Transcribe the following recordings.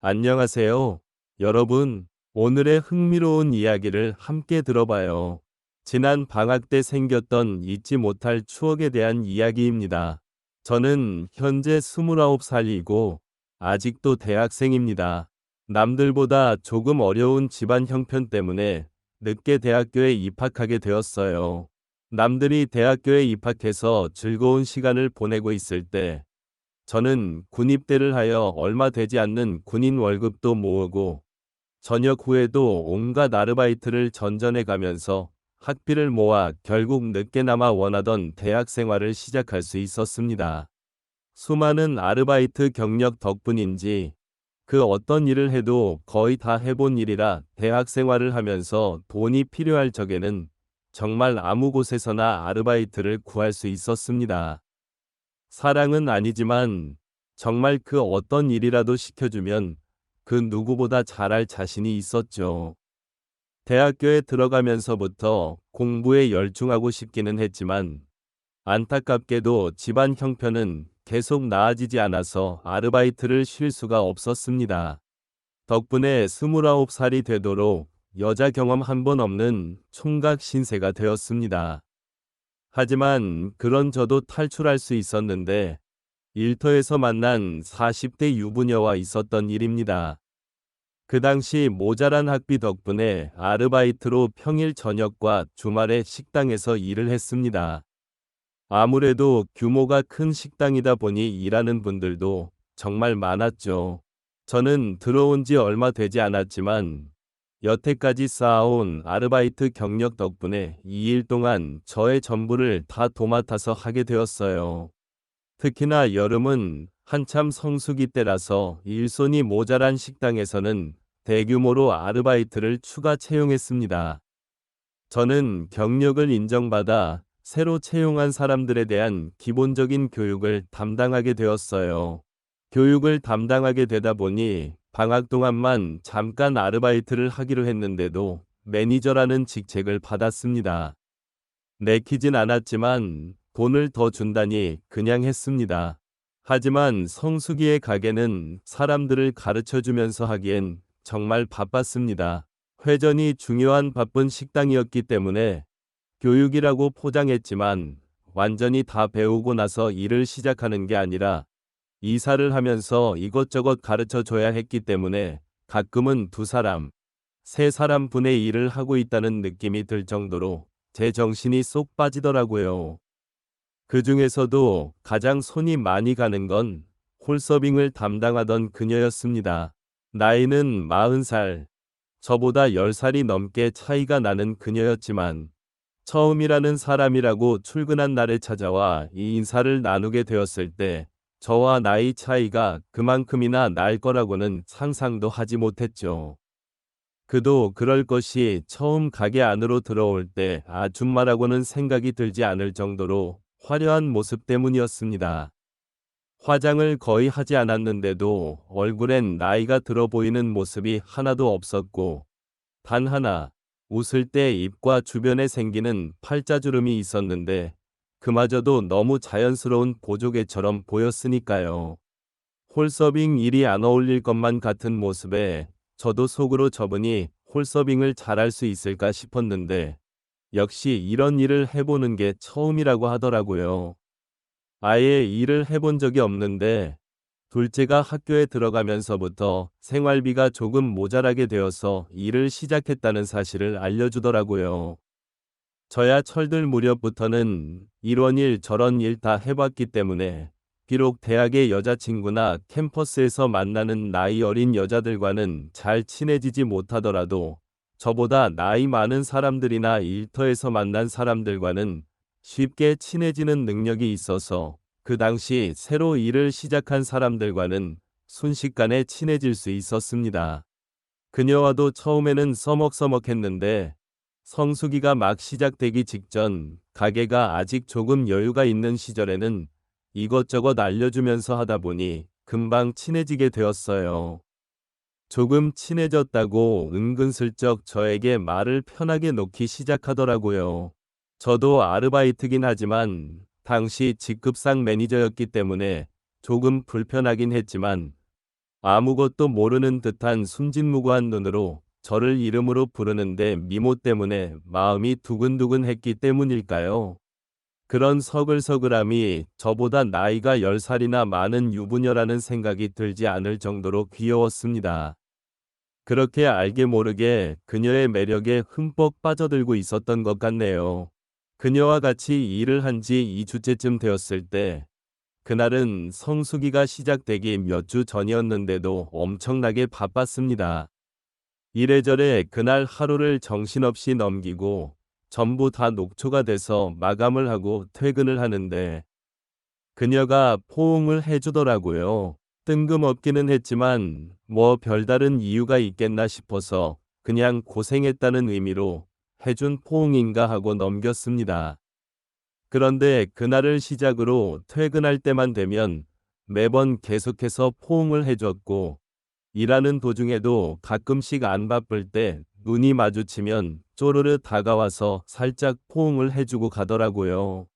안녕하세요. 여러분, 오늘의 흥미로운 이야기를 함께 들어봐요. 지난 방학 때 생겼던 잊지 못할 추억에 대한 이야기입니다. 저는 현재 29살이고 아직도 대학생입니다. 남들보다 조금 어려운 집안 형편 때문에 늦게 대학교에 입학하게 되었어요. 남들이 대학교에 입학해서 즐거운 시간을 보내고 있을 때 저는 군입대를 하여 얼마 되지 않는 군인 월급도 모으고 전역 후에도 온갖 아르바이트를 전전해 가면서 학비를 모아 결국 늦게나마 원하던 대학 생활을 시작할 수 있었습니다. 수많은 아르바이트 경력 덕분인지 그 어떤 일을 해도 거의 다 해본 일이라 대학 생활을 하면서 돈이 필요할 적에는 정말 아무 곳에서나 아르바이트를 구할 수 있었습니다. 사랑은 아니지만 정말 그 어떤 일이라도 시켜주면 그 누구보다 잘할 자신이 있었죠. 대학교에 들어가면서부터 공부에 열중하고 싶기는 했지만 안타깝게도 집안 형편은 계속 나아지지 않아서 아르바이트를 쉴 수가 없었습니다. 덕분에 29살이 되도록 여자 경험 한 번 없는 총각 신세가 되었습니다. 하지만 그런 저도 탈출할 수 있었는데 일터에서 만난 40대 유부녀와 있었던 일입니다. 그 당시 모자란 학비 덕분에 아르바이트로 평일 저녁과 주말에 식당에서 일을 했습니다. 아무래도 규모가 큰 식당이다 보니 일하는 분들도 정말 많았죠. 저는 들어온 지 얼마 되지 않았지만 여태까지 쌓아온 아르바이트 경력 덕분에 2일 동안 저의 전부를 다 도맡아서 하게 되었어요. 특히나 여름은 한참 성수기 때라서 일손이 모자란 식당에서는 대규모로 아르바이트를 추가 채용했습니다. 저는 경력을 인정받아 새로 채용한 사람들에 대한 기본적인 교육을 담당하게 되었어요. 교육을 담당하게 되다 보니 방학 동안만 잠깐 아르바이트를 하기로 했는데도 매니저라는 직책을 받았습니다. 내키진 않았지만 돈을 더 준다니 그냥 했습니다. 하지만 성수기의 가게는 사람들을 가르쳐주면서 하기엔 정말 바빴습니다. 회전이 중요한 바쁜 식당이었기 때문에 교육이라고 포장했지만 완전히 다 배우고 나서 일을 시작하는 게 아니라 이사를 하면서 이것저것 가르쳐 줘야 했기 때문에 가끔은 두 사람, 세 사람 분의 일을 하고 있다는 느낌이 들 정도로 제 정신이 쏙 빠지더라고요. 그 중에서도 가장 손이 많이 가는 건 홀서빙을 담당하던 그녀였습니다. 나이는 40살, 저보다 10살이 넘게 차이가 나는 그녀였지만 처음이라는 사람이라고 출근한 날에 찾아와 이 인사를 나누게 되었을 때 저와 나이 차이가 그만큼이나 날 거라고는 상상도 하지 못했죠. 그도 그럴 것이 처음 가게 안으로 들어올 때 아줌마라고는 생각이 들지 않을 정도로 화려한 모습 때문이었습니다. 화장을 거의 하지 않았는데도 얼굴엔 나이가 들어 보이는 모습이 하나도 없었고, 단 하나, 웃을 때 입과 주변에 생기는 팔자주름이 있었는데, 그마저도 너무 자연스러운 보조개처럼 보였으니까요. 홀서빙 일이 안 어울릴 것만 같은 모습에 저도 속으로 저분이 홀서빙을 잘할 수 있을까 싶었는데 역시 이런 일을 해보는 게 처음이라고 하더라고요. 아예 일을 해본 적이 없는데 둘째가 학교에 들어가면서부터 생활비가 조금 모자라게 되어서 일을 시작했다는 사실을 알려주더라고요. 저야 철들 무렵부터는 이런 일 저런 일 다 해봤기 때문에 비록 대학의 여자친구나 캠퍼스에서 만나는 나이 어린 여자들과는 잘 친해지지 못하더라도 저보다 나이 많은 사람들이나 일터에서 만난 사람들과는 쉽게 친해지는 능력이 있어서 그 당시 새로 일을 시작한 사람들과는 순식간에 친해질 수 있었습니다. 그녀와도 처음에는 서먹서먹했는데 성수기가 막 시작되기 직전 가게가 아직 조금 여유가 있는 시절에는 이것저것 알려주면서 하다 보니 금방 친해지게 되었어요. 조금 친해졌다고 은근슬쩍 저에게 말을 편하게 놓기 시작하더라고요. 저도 아르바이트긴 하지만 당시 직급상 매니저였기 때문에 조금 불편하긴 했지만 아무것도 모르는 듯한 순진무구한 눈으로 저를 이름으로 부르는데 미모 때문에 마음이 두근두근 했기 때문일까요? 그런 서글서글함이 저보다 나이가 10살이나 많은 유부녀라는 생각이 들지 않을 정도로 귀여웠습니다. 그렇게 알게 모르게 그녀의 매력에 흠뻑 빠져들고 있었던 것 같네요. 그녀와 같이 일을 한 지 2주째쯤 되었을 때, 그날은 성수기가 시작되기 몇 주 전이었는데도 엄청나게 바빴습니다. 이래저래 그날 하루를 정신없이 넘기고 전부 다 녹초가 돼서 마감을 하고 퇴근을 하는데 그녀가 포옹을 해주더라고요. 뜬금없기는 했지만 뭐 별다른 이유가 있겠나 싶어서 그냥 고생했다는 의미로 해준 포옹인가 하고 넘겼습니다. 그런데 그날을 시작으로 퇴근할 때만 되면 매번 계속해서 포옹을 해줬고 일하는 도중에도 가끔씩 안 바쁠 때 눈이 마주치면 쪼르르 다가와서 살짝 포옹을 해주고 가더라고요.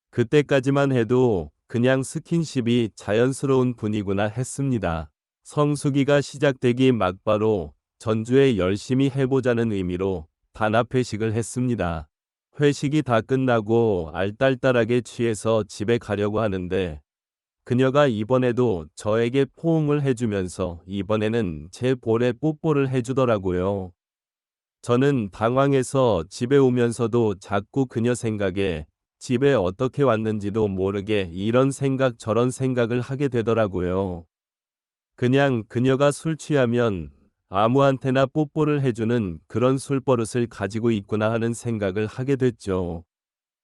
그때까지만 해도 그냥 스킨십이 자연스러운 분이구나 했습니다. 성수기가 시작되기 막바로 전주에 열심히 해보자는 의미로 단합회식을 했습니다. 회식이 다 끝나고 알딸딸하게 취해서 집에 가려고 하는데 그녀가 이번에도 저에게 포옹을 해주면서 이번에는 제 볼에 뽀뽀를 해주더라고요. 저는 당황해서 집에 오면서도 자꾸 그녀 생각에 집에 어떻게 왔는지도 모르게 이런 생각 저런 생각을 하게 되더라고요. 그냥 그녀가 술 취하면 아무한테나 뽀뽀를 해주는 그런 술버릇을 가지고 있구나 하는 생각을 하게 됐죠.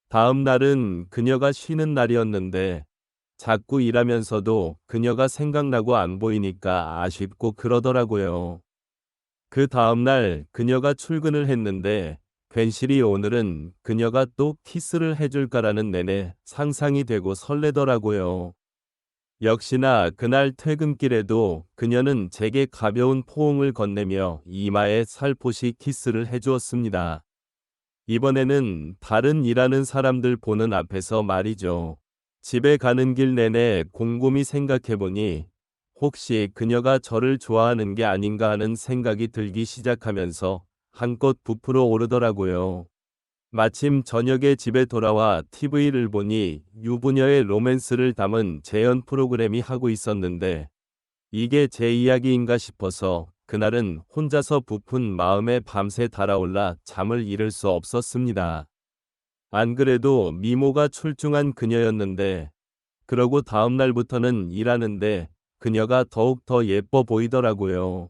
다음 날은 그녀가 쉬는 날이었는데 자꾸 일하면서도 그녀가 생각나고 안 보이니까 아쉽고 그러더라고요. 그 다음날 그녀가 출근을 했는데 괜시리 오늘은 그녀가 또 키스를 해줄까라는 내내 상상이 되고 설레더라고요. 역시나 그날 퇴근길에도 그녀는 제게 가벼운 포옹을 건네며 이마에 살포시 키스를 해주었습니다. 이번에는 다른 일하는 사람들 보는 앞에서 말이죠. 집에 가는 길 내내 곰곰이 생각해보니 혹시 그녀가 저를 좋아하는 게 아닌가 하는 생각이 들기 시작하면서 한껏 부풀어 오르더라고요. 마침 저녁에 집에 돌아와 TV를 보니 유부녀의 로맨스를 담은 재연 프로그램이 하고 있었는데 이게 제 이야기인가 싶어서 그날은 혼자서 부푼 마음에 밤새 달아올라 잠을 이룰 수 없었습니다. 안 그래도 미모가 출중한 그녀였는데 그러고 다음 날부터는 일하는데 그녀가 더욱 더 예뻐 보이더라고요.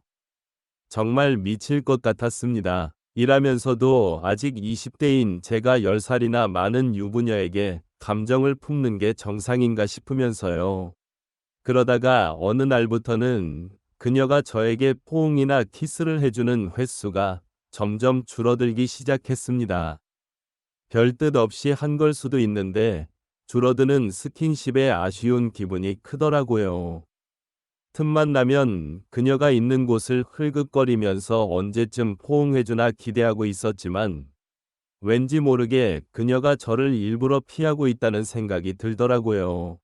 정말 미칠 것 같았습니다. 일하면서도 아직 20대인 제가 10살이나 많은 유부녀에게 감정을 품는 게 정상인가 싶으면서요. 그러다가 어느 날부터는 그녀가 저에게 포옹이나 키스를 해주는 횟수가 점점 줄어들기 시작했습니다. 별 뜻 없이 한 걸 수도 있는데 줄어드는 스킨십에 아쉬운 기분이 크더라고요. 틈만 나면 그녀가 있는 곳을 흘긋거리면서 언제쯤 포옹해주나 기대하고 있었지만 왠지 모르게 그녀가 저를 일부러 피하고 있다는 생각이 들더라고요.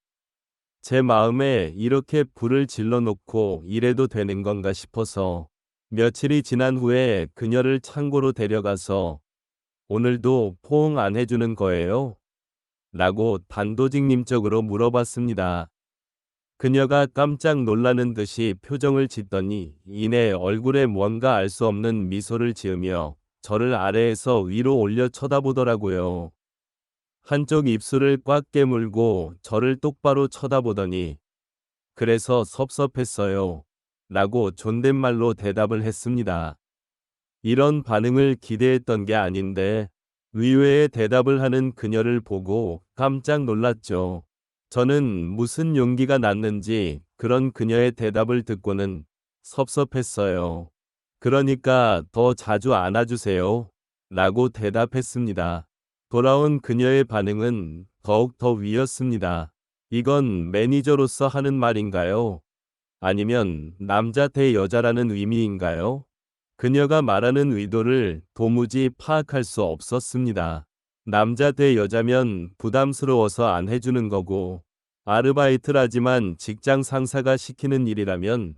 제 마음에 이렇게 불을 질러놓고 이래도 되는 건가 싶어서 며칠이 지난 후에 그녀를 창고로 데려가서 오늘도 포옹 안 해주는 거예요? 라고 단도직입적으로 물어봤습니다. 그녀가 깜짝 놀라는 듯이 표정을 짓더니 이내 얼굴에 뭔가 알 수 없는 미소를 지으며 저를 아래에서 위로 올려 쳐다보더라고요. 한쪽 입술을 꽉 깨물고 저를 똑바로 쳐다보더니 그래서 섭섭했어요. 라고 존댓말로 대답을 했습니다. 이런 반응을 기대했던 게 아닌데 의외의 대답을 하는 그녀를 보고 깜짝 놀랐죠. 저는 무슨 용기가 났는지 그런 그녀의 대답을 듣고는 섭섭했어요. 그러니까 더 자주 안아주세요. 라고 대답했습니다. 돌아온 그녀의 반응은 더욱 더 위였습니다. 이건 매니저로서 하는 말인가요? 아니면 남자 대 여자라는 의미인가요? 그녀가 말하는 의도를 도무지 파악할 수 없었습니다. 남자 대 여자면 부담스러워서 안 해주는 거고, 아르바이트라지만 직장 상사가 시키는 일이라면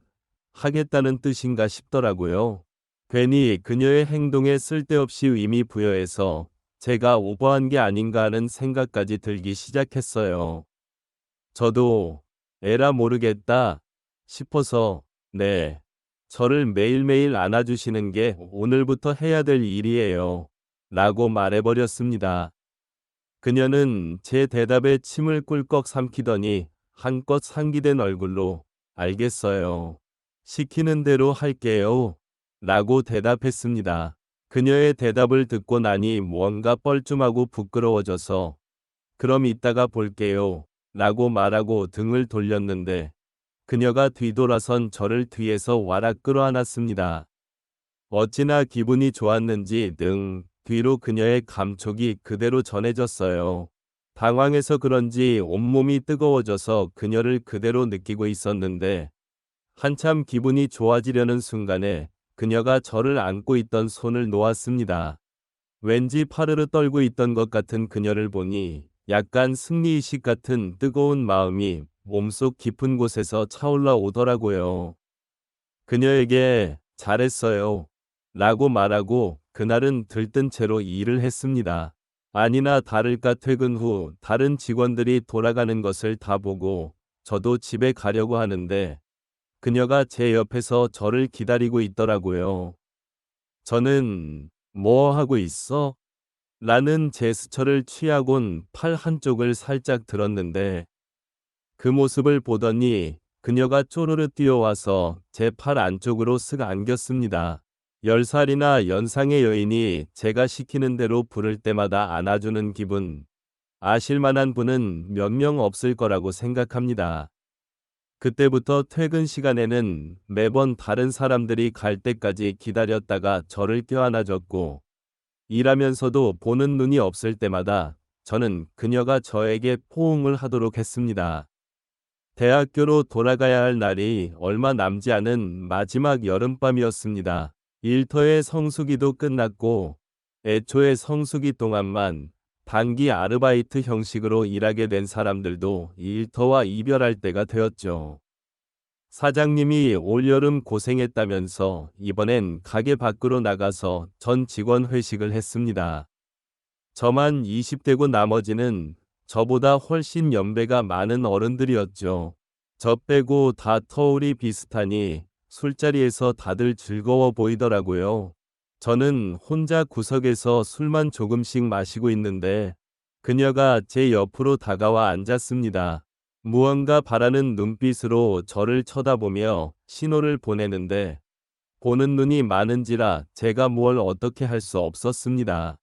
하겠다는 뜻인가 싶더라고요. 괜히 그녀의 행동에 쓸데없이 의미 부여해서 제가 오버한 게 아닌가 하는 생각까지 들기 시작했어요. 저도 에라 모르겠다 싶어서 네, 저를 매일매일 안아주시는 게 오늘부터 해야 될 일이에요. 라고 말해버렸습니다. 그녀는 제 대답에 침을 꿀꺽 삼키더니 한껏 상기된 얼굴로 알겠어요. 시키는 대로 할게요. 라고 대답했습니다. 그녀의 대답을 듣고 나니 뭔가 뻘쭘하고 부끄러워져서 그럼 이따가 볼게요. 라고 말하고 등을 돌렸는데 그녀가 뒤돌아선 저를 뒤에서 와락 끌어안았습니다. 어찌나 기분이 좋았는지 등 뒤로 그녀의 감촉이 그대로 전해졌어요. 당황해서 그런지 온몸이 뜨거워져서 그녀를 그대로 느끼고 있었는데 한참 기분이 좋아지려는 순간에 그녀가 저를 안고 있던 손을 놓았습니다. 왠지 파르르 떨고 있던 것 같은 그녀를 보니 약간 승리의식 같은 뜨거운 마음이 몸속 깊은 곳에서 차올라 오더라고요. 그녀에게 잘했어요. 라고 말하고 그날은 들뜬 채로 일을 했습니다. 아니나 다를까 퇴근 후 다른 직원들이 돌아가는 것을 다 보고 저도 집에 가려고 하는데 그녀가 제 옆에서 저를 기다리고 있더라고요. 저는 뭐 하고 있어? 라는 제스처를 취하곤 팔 한쪽을 살짝 들었는데 그 모습을 보더니 그녀가 쪼르르 뛰어와서 제 팔 안쪽으로 쓱 안겼습니다. 10살이나 연상의 여인이 제가 시키는 대로 부를 때마다 안아주는 기분. 아실 만한 분은 몇 명 없을 거라고 생각합니다. 그때부터 퇴근 시간에는 매번 다른 사람들이 갈 때까지 기다렸다가 저를 껴안아줬고 일하면서도 보는 눈이 없을 때마다 저는 그녀가 저에게 포옹을 하도록 했습니다. 대학교로 돌아가야 할 날이 얼마 남지 않은 마지막 여름밤이었습니다. 일터의 성수기도 끝났고 애초에 성수기 동안만 단기 아르바이트 형식으로 일하게 된 사람들도 일터와 이별할 때가 되었죠. 사장님이 올여름 고생했다면서 이번엔 가게 밖으로 나가서 전 직원 회식을 했습니다. 저만 20대고 나머지는 저보다 훨씬 연배가 많은 어른들이었죠. 저 빼고 다 터울이 비슷하니 술자리에서 다들 즐거워 보이더라고요. 저는 혼자 구석에서 술만 조금씩 마시고 있는데 그녀가 제 옆으로 다가와 앉았습니다. 무언가 바라는 눈빛으로 저를 쳐다보며 신호를 보내는데 보는 눈이 많은지라 제가 뭘 어떻게 할 수 없었습니다.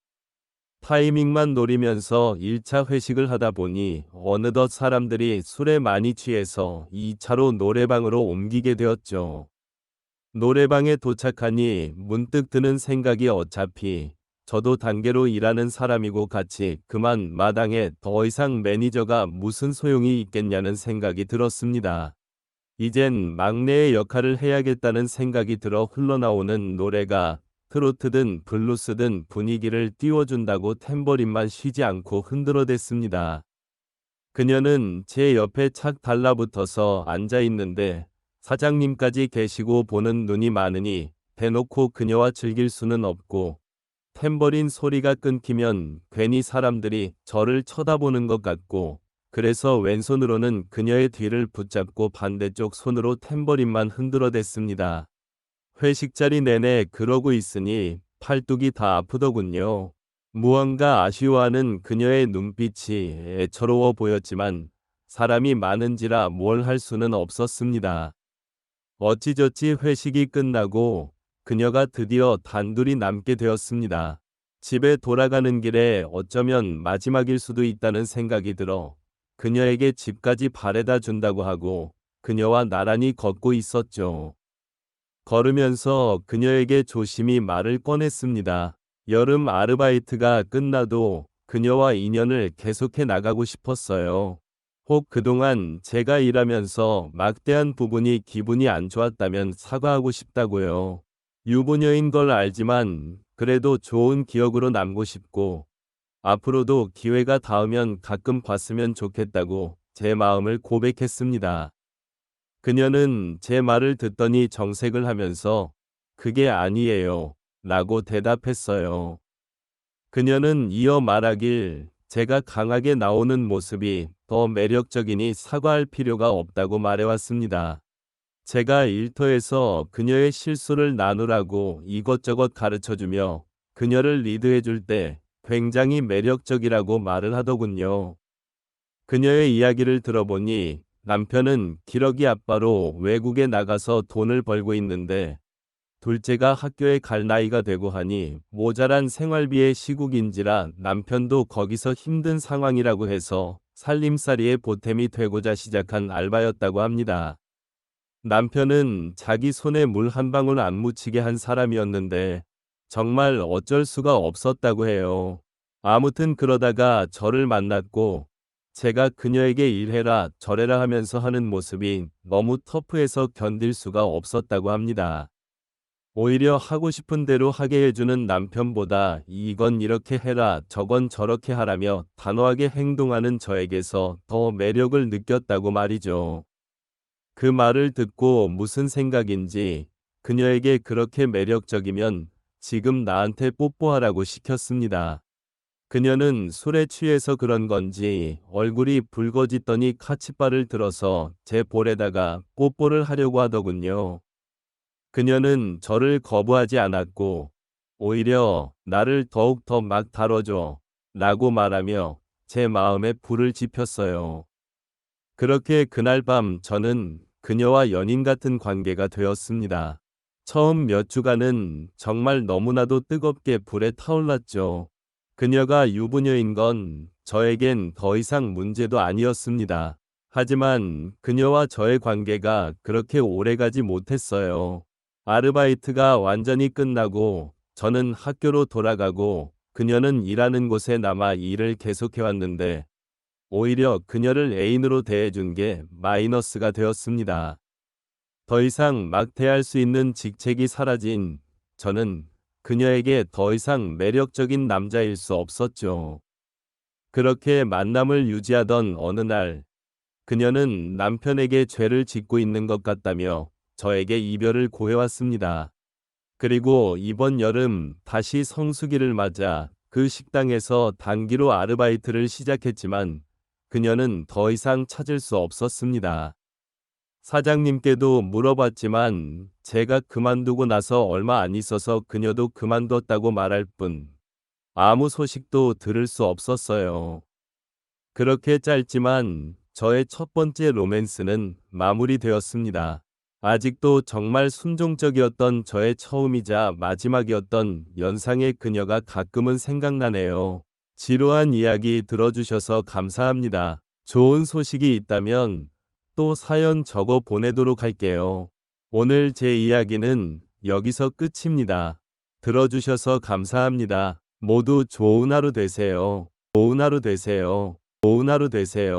타이밍만 노리면서 1차 회식을 하다 보니 어느덧 사람들이 술에 많이 취해서 2차로 노래방으로 옮기게 되었죠. 노래방에 도착하니 문득 드는 생각이 어차피 저도 단계로 일하는 사람이고 같이 그만 마당에 더 이상 매니저가 무슨 소용이 있겠냐는 생각이 들었습니다. 이젠 막내의 역할을 해야겠다는 생각이 들어 흘러나오는 노래가 트로트든 블루스든 분위기를 띄워준다고 탬버린만 쉬지 않고 흔들어댔습니다. 그녀는 제 옆에 착 달라붙어서 앉아 있는데 사장님까지 계시고 보는 눈이 많으니 대놓고 그녀와 즐길 수는 없고 탬버린 소리가 끊기면 괜히 사람들이 저를 쳐다보는 것 같고 그래서 왼손으로는 그녀의 뒤를 붙잡고 반대쪽 손으로 탬버린만 흔들어댔습니다. 회식 자리 내내 그러고 있으니 팔뚝이 다 아프더군요. 무언가 아쉬워하는 그녀의 눈빛이 애처로워 보였지만 사람이 많은지라 뭘 할 수는 없었습니다. 어찌저찌 회식이 끝나고 그녀가 드디어 단둘이 남게 되었습니다. 집에 돌아가는 길에 어쩌면 마지막일 수도 있다는 생각이 들어 그녀에게 집까지 바래다 준다고 하고 그녀와 나란히 걷고 있었죠. 걸으면서 그녀에게 조심히 말을 꺼냈습니다. 여름 아르바이트가 끝나도 그녀와 인연을 계속해 나가고 싶었어요. 혹 그동안 제가 일하면서 막대한 부분이 기분이 안 좋았다면 사과하고 싶다고요. 유부녀인 걸 알지만 그래도 좋은 기억으로 남고 싶고 앞으로도 기회가 닿으면 가끔 봤으면 좋겠다고 제 마음을 고백했습니다. 그녀는 제 말을 듣더니 정색을 하면서 그게 아니에요. 라고 대답했어요. 그녀는 이어 말하길 제가 강하게 나오는 모습이 더 매력적이니 사과할 필요가 없다고 말해왔습니다. 제가 일터에서 그녀의 실수를 나누라고 이것저것 가르쳐주며 그녀를 리드해줄 때 굉장히 매력적이라고 말을 하더군요. 그녀의 이야기를 들어보니 남편은 기러기 아빠로 외국에 나가서 돈을 벌고 있는데 둘째가 학교에 갈 나이가 되고 하니 모자란 생활비의 시국인지라 남편도 거기서 힘든 상황이라고 해서 살림살이에 보탬이 되고자 시작한 알바였다고 합니다. 남편은 자기 손에 물 한 방울 안 묻히게 한 사람이었는데 정말 어쩔 수가 없었다고 해요. 아무튼 그러다가 저를 만났고 제가 그녀에게 일해라 저래라 하면서 하는 모습이 너무 터프해서 견딜 수가 없었다고 합니다. 오히려 하고 싶은 대로 하게 해주는 남편보다 이건 이렇게 해라 저건 저렇게 하라며 단호하게 행동하는 저에게서 더 매력을 느꼈다고 말이죠. 그 말을 듣고 무슨 생각인지 그녀에게 그렇게 매력적이면 지금 나한테 뽀뽀하라고 시켰습니다. 그녀는 술에 취해서 그런 건지 얼굴이 붉어지더니 카치발을 들어서 제 볼에다가 뽀뽀를 하려고 하더군요. 그녀는 저를 거부하지 않았고 오히려 나를 더욱 더 막 다뤄줘 라고 말하며 제 마음에 불을 지폈어요. 그렇게 그날 밤 저는 그녀와 연인 같은 관계가 되었습니다. 처음 몇 주간은 정말 너무나도 뜨겁게 불에 타올랐죠. 그녀가 유부녀인 건 저에겐 더 이상 문제도 아니었습니다. 하지만 그녀와 저의 관계가 그렇게 오래가지 못했어요. 아르바이트가 완전히 끝나고 저는 학교로 돌아가고 그녀는 일하는 곳에 남아 일을 계속해왔는데 오히려 그녀를 애인으로 대해준 게 마이너스가 되었습니다. 더 이상 막 대할 수 있는 직책이 사라진 저는 그녀에게 더 이상 매력적인 남자일 수 없었죠. 그렇게 만남을 유지하던 어느 날 그녀는 남편에게 죄를 짓고 있는 것 같다며 저에게 이별을 고해왔습니다. 그리고 이번 여름 다시 성수기를 맞아 그 식당에서 단기로 아르바이트를 시작했지만 그녀는 더 이상 찾을 수 없었습니다. 사장님께도 물어봤지만 제가 그만두고 나서 얼마 안 있어서 그녀도 그만뒀다고 말할 뿐 아무 소식도 들을 수 없었어요. 그렇게 짧지만 저의 첫 번째 로맨스는 마무리되었습니다. 아직도 정말 순종적이었던 저의 처음이자 마지막이었던 연상의 그녀가 가끔은 생각나네요. 지루한 이야기 들어주셔서 감사합니다. 좋은 소식이 있다면 또 사연 적어 보내도록 할게요. 오늘 제 이야기는 여기서 끝입니다. 들어주셔서 감사합니다. 모두 좋은 하루 되세요. 좋은 하루 되세요. 좋은 하루 되세요.